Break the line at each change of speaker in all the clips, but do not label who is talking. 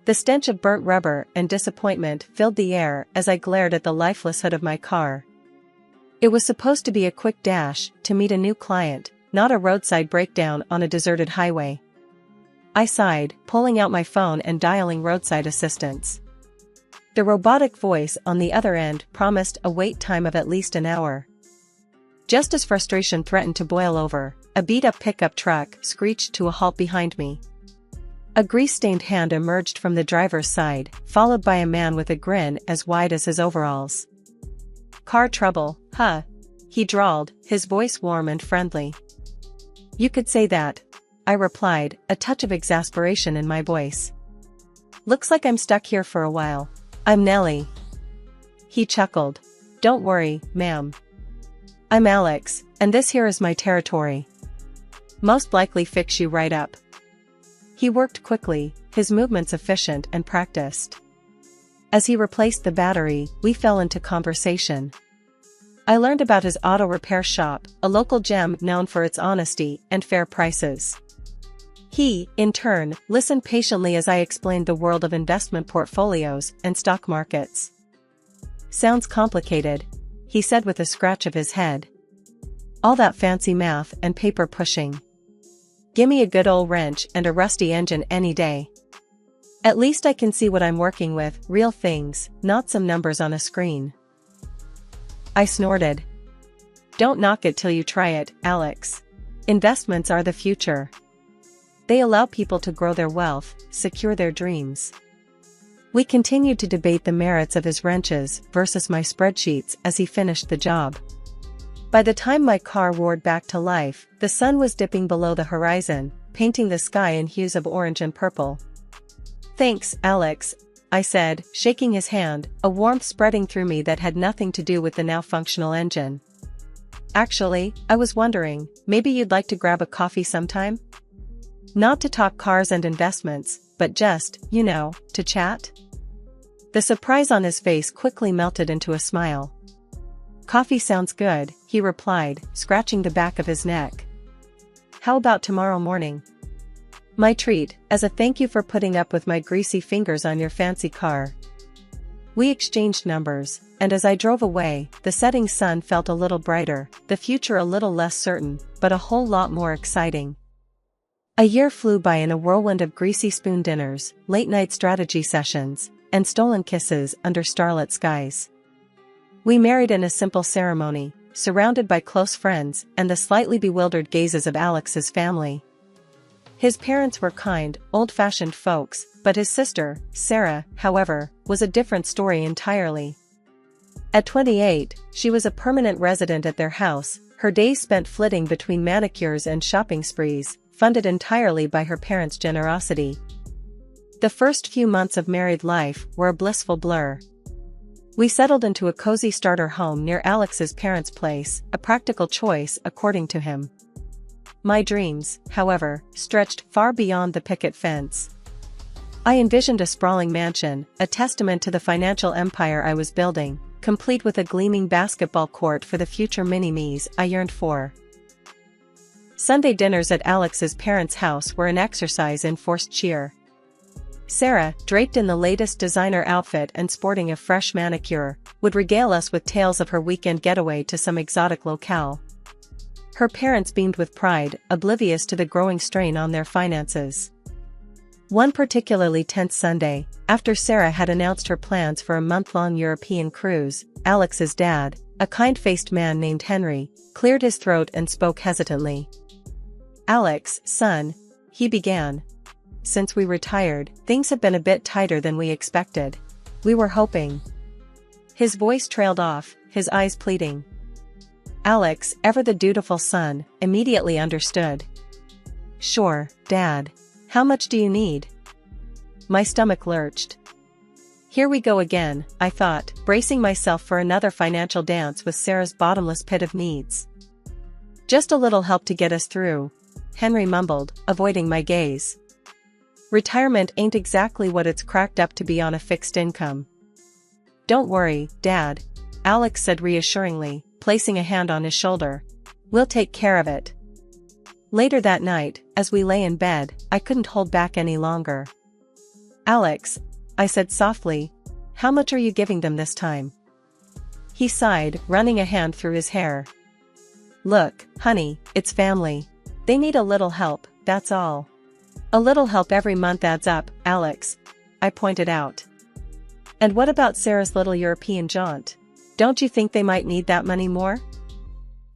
The stench of burnt rubber and disappointment filled the air as I glared at the lifeless hood of my car. It was supposed to be a quick dash to meet a new client, not a roadside breakdown on a deserted highway. I sighed, pulling out my phone and dialing roadside assistance. The robotic voice on the other end promised a wait time of at least an hour. Just as frustration threatened to boil over, a beat-up pickup truck screeched to a halt behind me. A grease-stained hand emerged from the driver's side, followed by a man with a grin as wide as his overalls. "Car trouble, huh?" he drawled, his voice warm and friendly. "You could say that," I replied, a touch of exasperation in my voice. "Looks like I'm stuck here for a while. I'm Nellie." He chuckled. "Don't worry, ma'am. I'm Alex, and this here is my territory. Most likely fix you right up." He worked quickly, his movements efficient and practiced. As he replaced the battery, we fell into conversation. I learned about his auto repair shop, a local gem known for its honesty and fair prices. He, in turn, listened patiently as I explained the world of investment portfolios and stock markets. "Sounds complicated," he said with a scratch of his head. "All that fancy math and paper pushing. Gimme a good old wrench and a rusty engine any day. At least I can see what I'm working with, real things, not some numbers on a screen." I snorted. "Don't knock it till you try it, Alex. Investments are the future. They allow people to grow their wealth, secure their dreams." We continued to debate the merits of his wrenches versus my spreadsheets as he finished the job. By the time my car roared back to life, the sun was dipping below the horizon, painting the sky in hues of orange and purple. "Thanks, Alex," I said, shaking his hand, a warmth spreading through me that had nothing to do with the now functional engine. "Actually, I was wondering, maybe you'd like to grab a coffee sometime? Not to talk cars and investments, but just, to chat?" The surprise on his face quickly melted into a smile. "Coffee sounds good," he replied, scratching the back of his neck. "How about tomorrow morning?" "My treat, as a thank you for putting up with my greasy fingers on your fancy car." We exchanged numbers, and as I drove away, the setting sun felt a little brighter, the future a little less certain, but a whole lot more exciting. A year flew by in a whirlwind of greasy spoon dinners, late-night strategy sessions, and stolen kisses under starlit skies. We married in a simple ceremony, surrounded by close friends and the slightly bewildered gazes of Alex's family. His parents were kind, old-fashioned folks, but his sister, Sarah, however, was a different story entirely. At 28, she was a permanent resident at their house, her days spent flitting between manicures and shopping sprees, funded entirely by her parents' generosity. The first few months of married life were a blissful blur. We settled into a cozy starter home near Alex's parents' place, a practical choice according to him. My dreams, however, stretched far beyond the picket fence. I envisioned a sprawling mansion, a testament to the financial empire I was building, complete with a gleaming basketball court for the future mini-me's I yearned for. Sunday dinners at Alex's parents' house were an exercise in forced cheer. Sarah, draped in the latest designer outfit and sporting a fresh manicure, would regale us with tales of her weekend getaway to some exotic locale. Her parents beamed with pride, oblivious to the growing strain on their finances. One particularly tense Sunday, after Sarah had announced her plans for a month-long European cruise, Alex's dad, a kind-faced man named Henry, cleared his throat and spoke hesitantly. "Alex, son," he began. "Since we retired, things have been a bit tighter than we expected. We were hoping—" His voice trailed off, his eyes pleading. Alex, ever the dutiful son, immediately understood. "Sure, Dad. How much do you need?" My stomach lurched. Here we go again, I thought, bracing myself for another financial dance with Sarah's bottomless pit of needs. "Just a little help to get us through," Henry mumbled, avoiding my gaze. "Retirement ain't exactly what it's cracked up to be on a fixed income." "Don't worry, Dad," Alex said reassuringly, placing a hand on his shoulder. "We'll take care of it." Later that night, as we lay in bed, I couldn't hold back any longer. Alex, I said softly, how much are you giving them this time? He sighed, running a hand through his hair. Look, honey, it's family. They need a little help, that's all. A little help every month adds up, Alex, I pointed out. And what about Sarah's little European jaunt? Don't you think they might need that money more?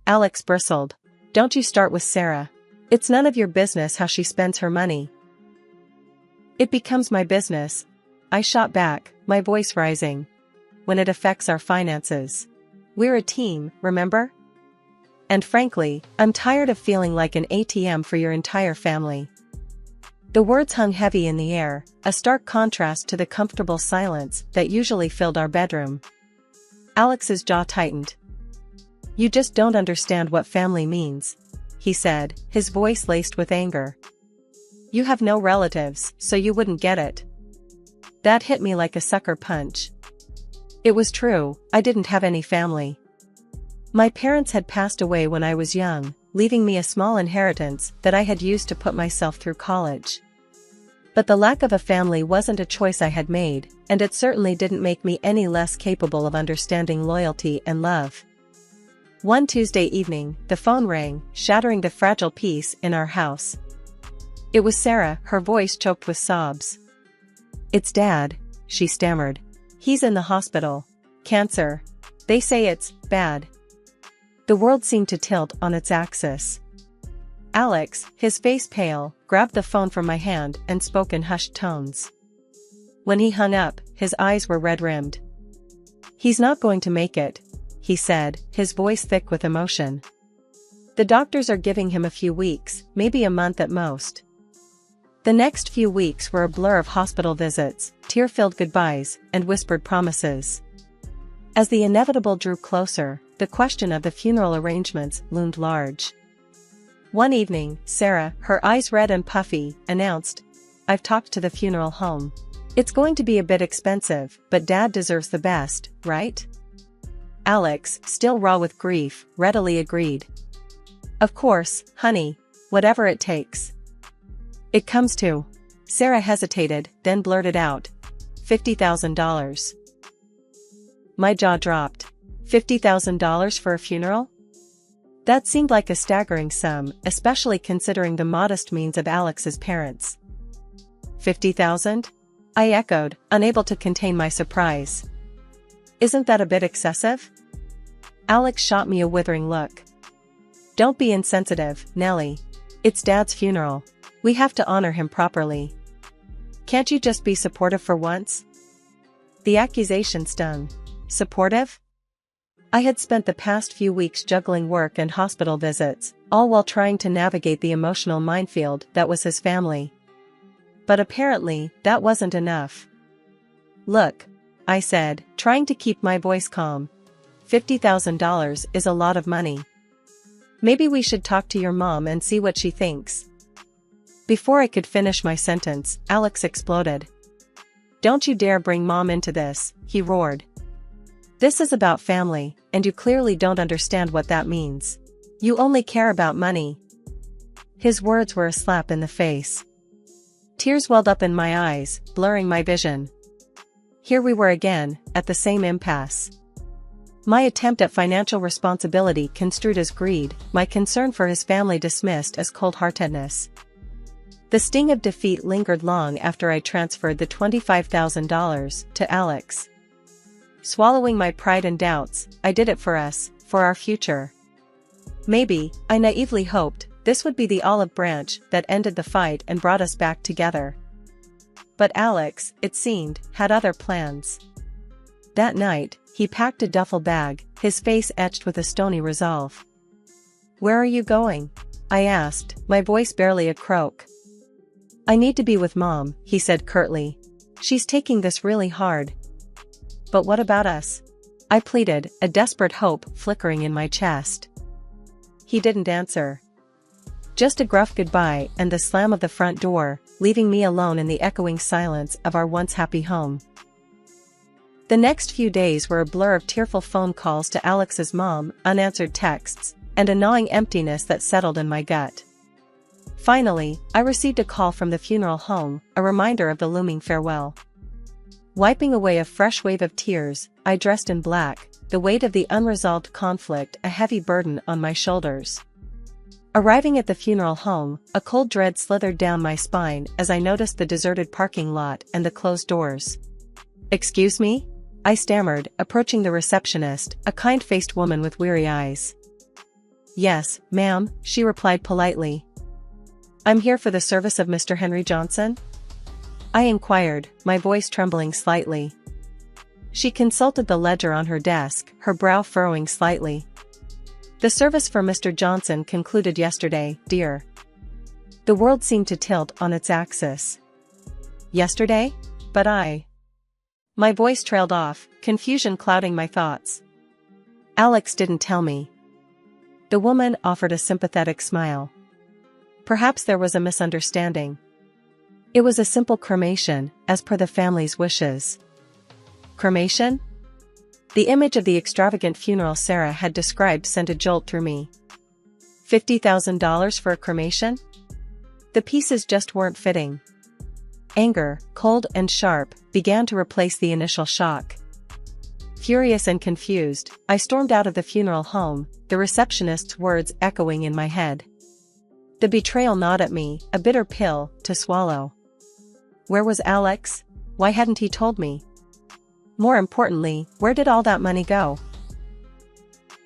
Alex bristled. Don't you start with Sarah. It's none of your business how she spends her money. It becomes my business, I shot back, my voice rising. When it affects our finances. We're a team, remember? And frankly, I'm tired of feeling like an ATM for your entire family. The words hung heavy in the air, a stark contrast to the comfortable silence that usually filled our bedroom. Alex's jaw tightened. You just don't understand what family means, he said, his voice laced with anger. You have no relatives, so you wouldn't get it. That hit me like a sucker punch. It was true, I didn't have any family. My parents had passed away when I was young, leaving me a small inheritance that I had used to put myself through college. But the lack of a family wasn't a choice I had made, and it certainly didn't make me any less capable of understanding loyalty and love. One Tuesday evening, the phone rang, shattering the fragile peace in our house. It was Sarah, her voice choked with sobs. It's Dad, she stammered. He's in the hospital. Cancer. They say it's bad. The world seemed to tilt on its axis. Alex, his face pale, grabbed the phone from my hand and spoke in hushed tones. When he hung up, his eyes were red-rimmed. He's not going to make it, he said, his voice thick with emotion. The doctors are giving him a few weeks, maybe a month at most. The next few weeks were a blur of hospital visits, tear-filled goodbyes, and whispered promises. As the inevitable drew closer, the question of the funeral arrangements loomed large. One evening, Sarah, her eyes red and puffy, announced, I've talked to the funeral home. It's going to be a bit expensive, but Dad deserves the best, right? Alex, still raw with grief, readily agreed. Of course, honey, whatever it takes. It comes to. Sarah hesitated, then blurted out. $50,000. My jaw dropped. $50,000 for a funeral? That seemed like a staggering sum, especially considering the modest means of Alex's parents. 50,000? I echoed, unable to contain my surprise. Isn't that a bit excessive? Alex shot me a withering look. Don't be insensitive, Nellie. It's Dad's funeral. We have to honor him properly. Can't you just be supportive for once? The accusation stung. Supportive? I had spent the past few weeks juggling work and hospital visits, all while trying to navigate the emotional minefield that was his family. But apparently, that wasn't enough. Look, I said, trying to keep my voice calm. $50,000 is a lot of money. Maybe we should talk to your mom and see what she thinks. Before I could finish my sentence, Alex exploded. Don't you dare bring Mom into this, he roared. This is about family, and you clearly don't understand what that means. You only care about money. His words were a slap in the face. Tears welled up in my eyes, blurring my vision. Here we were again, at the same impasse. My attempt at financial responsibility construed as greed, my concern for his family dismissed as cold-heartedness. The sting of defeat lingered long after I transferred the $25,000 to Alex. Swallowing my pride and doubts, I did it for us, for our future. Maybe, I naively hoped, this would be the olive branch that ended the fight and brought us back together. But Alex, it seemed, had other plans. That night, he packed a duffel bag, his face etched with a stony resolve. Where are you going? I asked, my voice barely a croak. I need to be with Mom, he said curtly. She's taking this really hard. But what about us? I pleaded, a desperate hope flickering in my chest. He didn't answer. Just a gruff goodbye and the slam of the front door, leaving me alone in the echoing silence of our once happy home. The next few days were a blur of tearful phone calls to Alex's mom, unanswered texts, and a gnawing emptiness that settled in my gut. Finally, I received a call from the funeral home, a reminder of the looming farewell. Wiping away a fresh wave of tears, I dressed in black, the weight of the unresolved conflict a heavy burden on my shoulders. Arriving at the funeral home, a cold dread slithered down my spine as I noticed the deserted parking lot and the closed doors. "Excuse me?" I stammered, approaching the receptionist, a kind-faced woman with weary eyes. "Yes, ma'am," she replied politely. "I'm here for the service of Mr. Henry Johnson?" I inquired, my voice trembling slightly. She consulted the ledger on her desk, her brow furrowing slightly. "The service for Mr. Johnson concluded yesterday, dear." The world seemed to tilt on its axis. "Yesterday? But My voice trailed off, confusion clouding my thoughts. "Alex didn't tell me." The woman offered a sympathetic smile. "Perhaps there was a misunderstanding. It was a simple cremation, as per the family's wishes." Cremation? The image of the extravagant funeral Sarah had described sent a jolt through me. $50,000 for a cremation? The pieces just weren't fitting. Anger, cold and sharp, began to replace the initial shock. Furious and confused, I stormed out of the funeral home, the receptionist's words echoing in my head. The betrayal gnawed at me, a bitter pill to swallow. Where was Alex? Why hadn't he told me? More importantly, where did all that money go?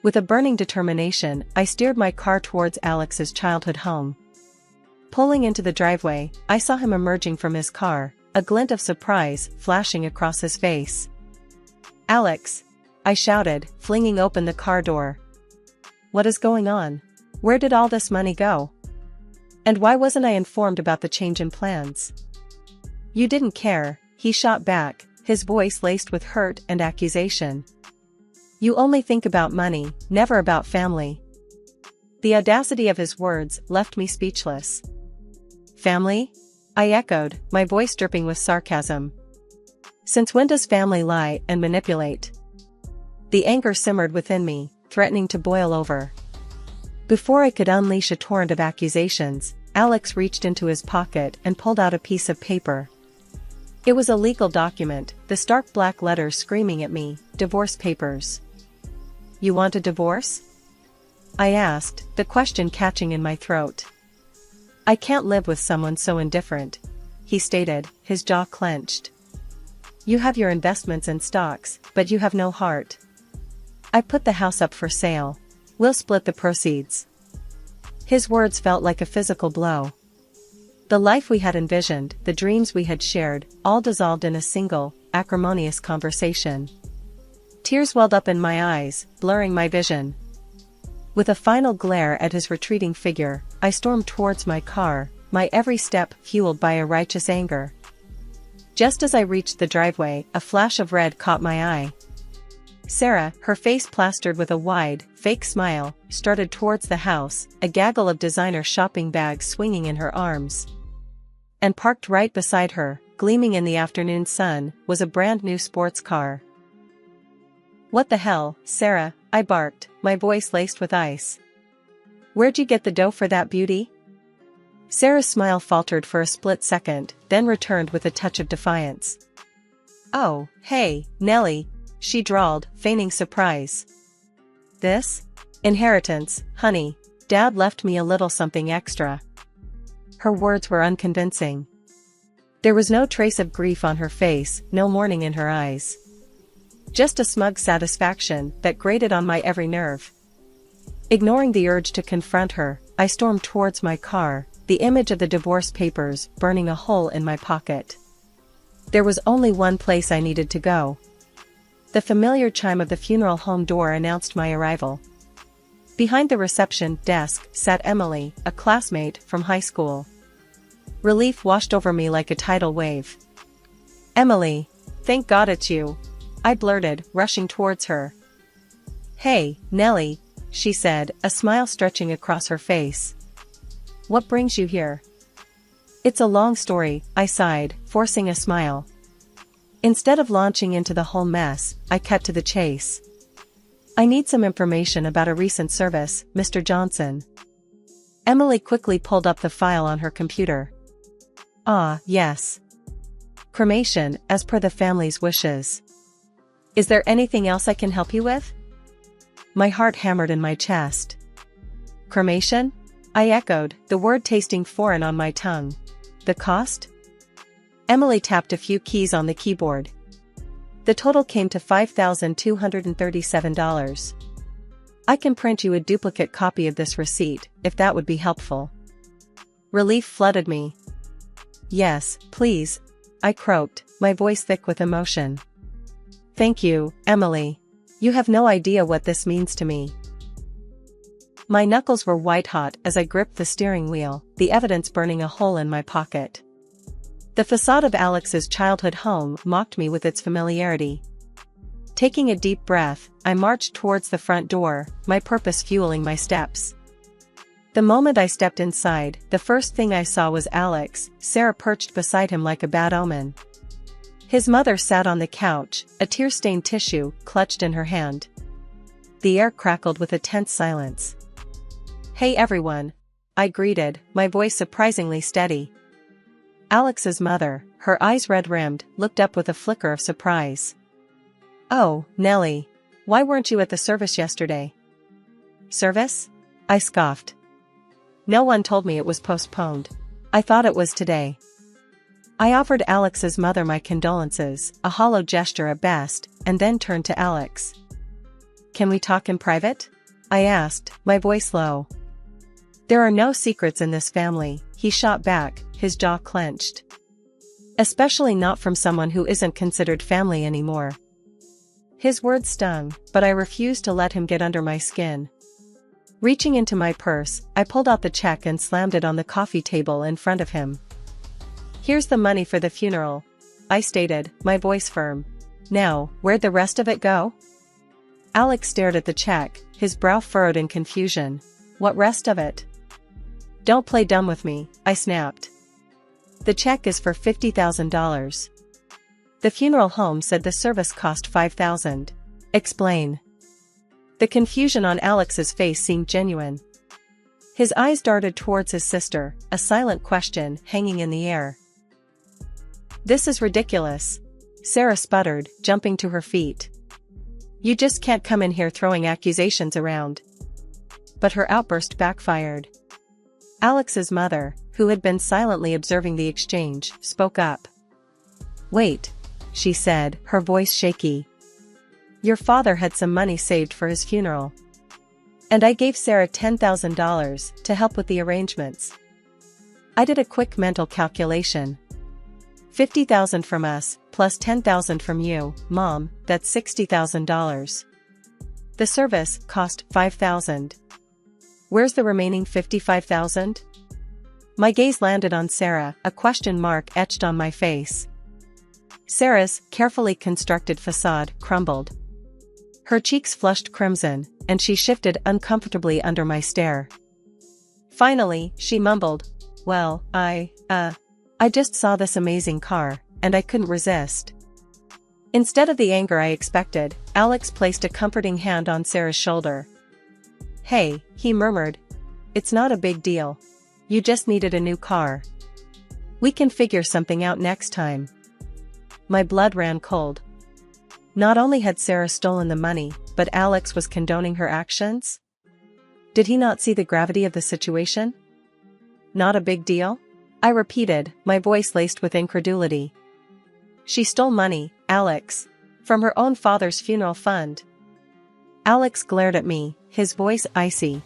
With a burning determination, I steered my car towards Alex's childhood home. Pulling into the driveway, I saw him emerging from his car, a glint of surprise flashing across his face. "Alex!" I shouted, flinging open the car door. "What is going on? Where did all this money go? And why wasn't I informed about the change in plans?" "You didn't care," he shot back, his voice laced with hurt and accusation. "You only think about money, never about family." The audacity of his words left me speechless. "Family?" I echoed, my voice dripping with sarcasm. "Since when does family lie and manipulate?" The anger simmered within me, threatening to boil over. Before I could unleash a torrent of accusations, Alex reached into his pocket and pulled out a piece of paper. It was a legal document, the stark black letters screaming at me, "Divorce papers." "You want a divorce?" I asked, the question catching in my throat. "I can't live with someone so indifferent," he stated, his jaw clenched. "You have your investments and stocks, but you have no heart. I put the house up for sale. We'll split the proceeds." His words felt like a physical blow. The life we had envisioned, the dreams we had shared, all dissolved in a single, acrimonious conversation. Tears welled up in my eyes, blurring my vision. With a final glare at his retreating figure, I stormed towards my car, my every step fueled by a righteous anger. Just as I reached the driveway, a flash of red caught my eye. Sarah, her face plastered with a wide, fake smile, strutted towards the house, a gaggle of designer shopping bags swinging in her arms. And parked right beside her, gleaming in the afternoon sun, was a brand new sports car. "What the hell, Sarah?" I barked, my voice laced with ice. "Where'd you get the dough for that beauty?" Sarah's smile faltered for a split second, then returned with a touch of defiance. "Oh, hey, Nellie," she drawled, feigning surprise. "This? Inheritance, honey. Dad left me a little something extra." Her words were unconvincing. There was no trace of grief on her face, no mourning in her eyes. Just a smug satisfaction that grated on my every nerve. Ignoring the urge to confront her, I stormed towards my car, the image of the divorce papers burning a hole in my pocket. There was only one place I needed to go. The familiar chime of the funeral home door announced my arrival. Behind the reception desk sat Emily, a classmate from high school. Relief washed over me like a tidal wave. "Emily, thank God it's you," I blurted, rushing towards her. "Hey, Nellie," she said, a smile stretching across her face. "What brings you here?" "It's a long story," I sighed, forcing a smile. Instead of launching into the whole mess, I cut to the chase. "I need some information about a recent service, Mr. Johnson." Emily quickly pulled up the file on her computer. Ah, yes. Cremation, as per the family's wishes. Is there anything else I can help you with? My heart hammered in my chest. Cremation? I echoed, the word tasting foreign on my tongue. The cost? Emily tapped a few keys on the keyboard. The total came to $5,237. I can print you a duplicate copy of this receipt, if that would be helpful. Relief flooded me. Yes, please, I croaked, my voice thick with emotion. Thank you, Emily. You have no idea what this means to me. My knuckles were white-hot as I gripped the steering wheel, the evidence burning a hole in my pocket. The facade of Alex's childhood home mocked me with its familiarity. Taking a deep breath, I marched towards the front door, my purpose fueling my steps. The moment I stepped inside, the first thing I saw was Alex, Sarah perched beside him like a bad omen. His mother sat on the couch, a tear-stained tissue clutched in her hand. The air crackled with a tense silence. Hey everyone, I greeted, my voice surprisingly steady. Alex's mother, her eyes red-rimmed, looked up with a flicker of surprise. Oh, Nellie. Why weren't you at the service yesterday? Service? I scoffed. No one told me it was postponed. I thought it was today. I offered Alex's mother my condolences, a hollow gesture at best, and then turned to Alex. Can we talk in private? I asked, my voice low. There are no secrets in this family, he shot back, his jaw clenched. Especially not from someone who isn't considered family anymore. His words stung, but I refused to let him get under my skin. Reaching into my purse, I pulled out the check and slammed it on the coffee table in front of him. Here's the money for the funeral, I stated, my voice firm. Now, where'd the rest of it go? Alex stared at the check, his brow furrowed in confusion. What rest of it? Don't play dumb with me, I snapped. The check is for $50,000. The funeral home said the service cost $5,000. Explain. The confusion on Alex's face seemed genuine. His eyes darted towards his sister, a silent question hanging in the air. This is ridiculous. Sarah sputtered, jumping to her feet. You just can't come in here throwing accusations around. But her outburst backfired. Alex's mother, who had been silently observing the exchange, spoke up. Wait, she said, her voice shaky. Your father had some money saved for his funeral. And I gave Sarah $10,000 to help with the arrangements. I did a quick mental calculation. $50,000 from us, plus $10,000 from you, Mom, that's $60,000. The service cost $5,000. Where's the remaining $55,000? My gaze landed on Sarah, a question mark etched on my face. Sarah's carefully constructed facade crumbled. Her cheeks flushed crimson, and she shifted uncomfortably under my stare. Finally, she mumbled, well, I just saw this amazing car, and I couldn't resist. Instead of the anger I expected, Alex placed a comforting hand on Sarah's shoulder. Hey, he murmured. It's not a big deal. You just needed a new car. We can figure something out next time. My blood ran cold. Not only had Sarah stolen the money, but Alex was condoning her actions? Did he not see the gravity of the situation? Not a big deal? I repeated, my voice laced with incredulity. She stole money, Alex. From her own father's funeral fund. Alex glared at me, his voice icy.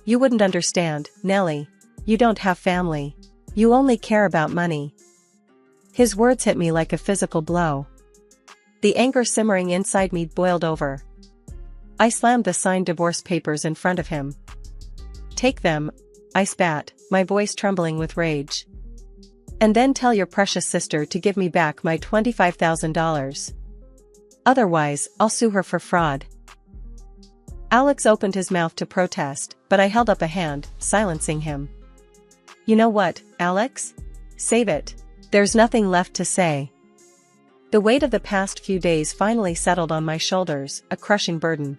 You wouldn't understand, Nellie. You don't have family. You only care about money. His words hit me like a physical blow. The anger simmering inside me boiled over. I slammed the signed divorce papers in front of him. Take them, I spat, my voice trembling with rage. And then tell your precious sister to give me back my $25,000. Otherwise, I'll sue her for fraud. Alex opened his mouth to protest, but I held up a hand, silencing him. You know what, Alex? Save it. There's nothing left to say. The weight of the past few days finally settled on my shoulders, a crushing burden.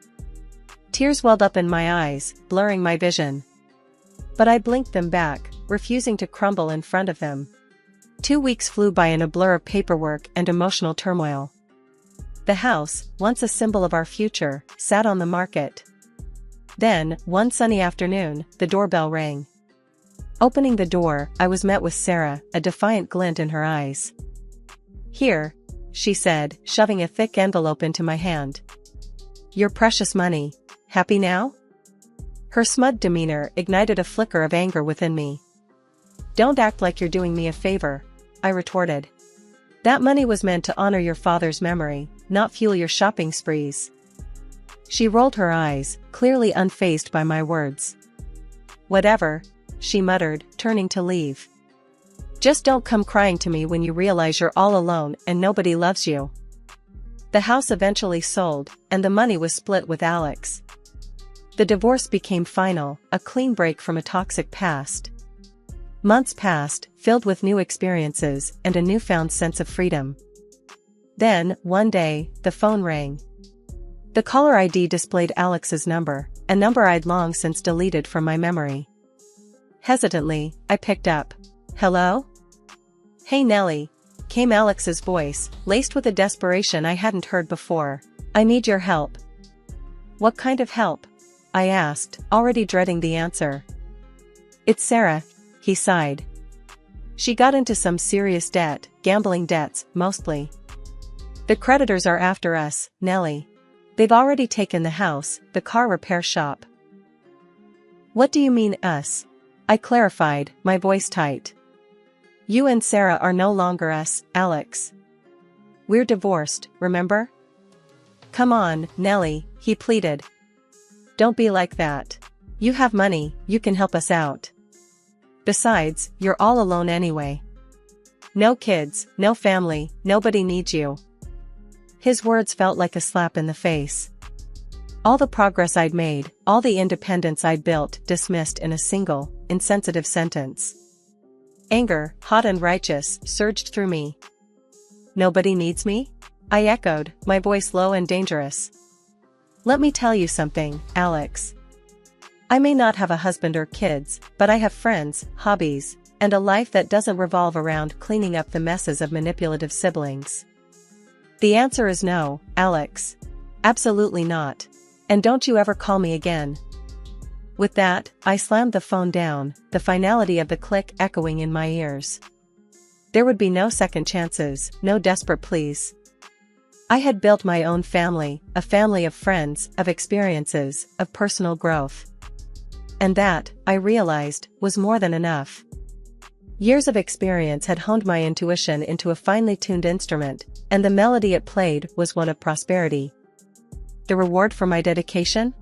Tears welled up in my eyes, blurring my vision. But I blinked them back, refusing to crumble in front of them. 2 weeks flew by in a blur of paperwork and emotional turmoil. The house, once a symbol of our future, sat on the market. Then, one sunny afternoon, the doorbell rang. Opening the door, I was met with Sarah, a defiant glint in her eyes. "Here," she said, shoving a thick envelope into my hand. "Your precious money. Happy now?" Her smug demeanor ignited a flicker of anger within me. "Don't act like you're doing me a favor," I retorted. "That money was meant to honor your father's memory, not fuel your shopping sprees." She rolled her eyes, clearly unfazed by my words. "Whatever," she muttered, turning to leave. "Just don't come crying to me when you realize you're all alone and nobody loves you." The house eventually sold, and the money was split with Alex. The divorce became final, a clean break from a toxic past. Months passed, filled with new experiences and a newfound sense of freedom. Then, one day, the phone rang. The caller ID displayed Alex's number, a number I'd long since deleted from my memory. Hesitantly, I picked up. "Hello?" "Hey Nellie," came Alex's voice, laced with a desperation I hadn't heard before. "I need your help." "What kind of help?" I asked, already dreading the answer. "It's Sarah," he sighed. "She got into some serious debt, gambling debts, mostly. The creditors are after us, Nellie. They've already taken the house, the car repair shop." "What do you mean, us?" I clarified, my voice tight. "You and Sarah are no longer us, Alex. We're divorced, remember?" "Come on, Nellie," he pleaded. "Don't be like that. You have money, you can help us out. Besides, you're all alone anyway. No kids, no family, nobody needs you." His words felt like a slap in the face. All the progress I'd made, all the independence I'd built, dismissed in a single, insensitive sentence. Anger, hot and righteous, surged through me. "Nobody needs me?" I echoed, my voice low and dangerous. "Let me tell you something, Alex. I may not have a husband or kids, but I have friends, hobbies, and a life that doesn't revolve around cleaning up the messes of manipulative siblings. The answer is no, Alex. Absolutely not. And don't you ever call me again." With that, I slammed the phone down, the finality of the click echoing in my ears. There would be no second chances, no desperate pleas. I had built my own family, a family of friends, of experiences, of personal growth. And that, I realized, was more than enough. Years of experience had honed my intuition into a finely tuned instrument, and the melody it played was one of prosperity. The reward for my dedication?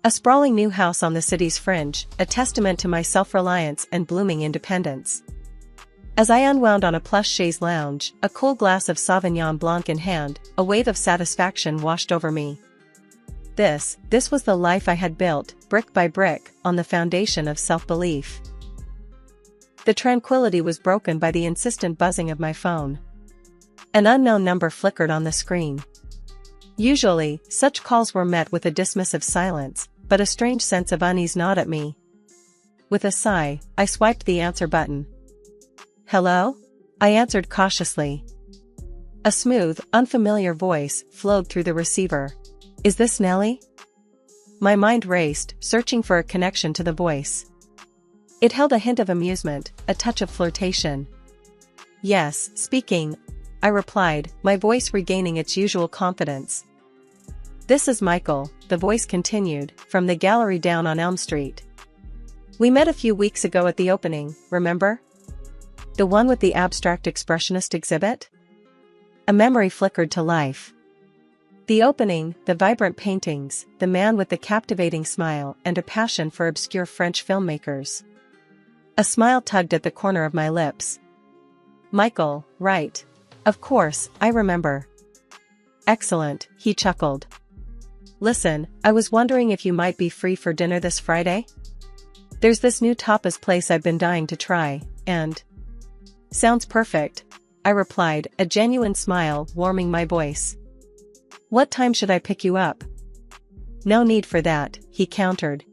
A sprawling new house on the city's fringe, a testament to my self-reliance and blooming independence. As I unwound on a plush chaise lounge, a cool glass of Sauvignon Blanc in hand, a wave of satisfaction washed over me. This was the life I had built, brick by brick, on the foundation of self-belief. The tranquility was broken by the insistent buzzing of my phone. An unknown number flickered on the screen. Usually, such calls were met with a dismissive silence, but a strange sense of unease gnawed at me. With a sigh, I swiped the answer button. "Hello?" I answered cautiously. A smooth, unfamiliar voice flowed through the receiver. "Is this Nellie?" My mind raced, searching for a connection to the voice. It held a hint of amusement, a touch of flirtation. "Yes, speaking," I replied, my voice regaining its usual confidence. "This is Michael," the voice continued, "from the gallery down on Elm Street. We met a few weeks ago at the opening, remember? The one with the abstract expressionist exhibit?" A memory flickered to life. The opening, the vibrant paintings, the man with the captivating smile and a passion for obscure French filmmakers. A smile tugged at the corner of my lips. "Michael, right. Of course, I remember." "Excellent," he chuckled. "Listen, I was wondering if you might be free for dinner this Friday? There's this new tapas place I've been dying to try, and—" "Sounds perfect," I replied, a genuine smile warming my voice. "What time should I pick you up?" "No need for that," he countered.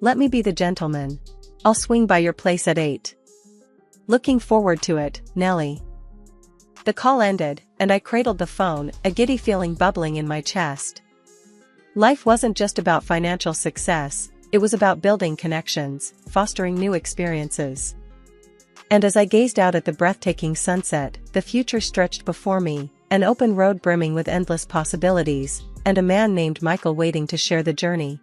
Let me be the gentleman. I'll swing by your place at 8. Looking forward to it, Nellie. The call ended, and I cradled the phone, a giddy feeling bubbling in my chest. Life wasn't just about financial success, it was about building connections, fostering new experiences. And as I gazed out at the breathtaking sunset, the future stretched before me, an open road brimming with endless possibilities, and a man named Michael waiting to share the journey.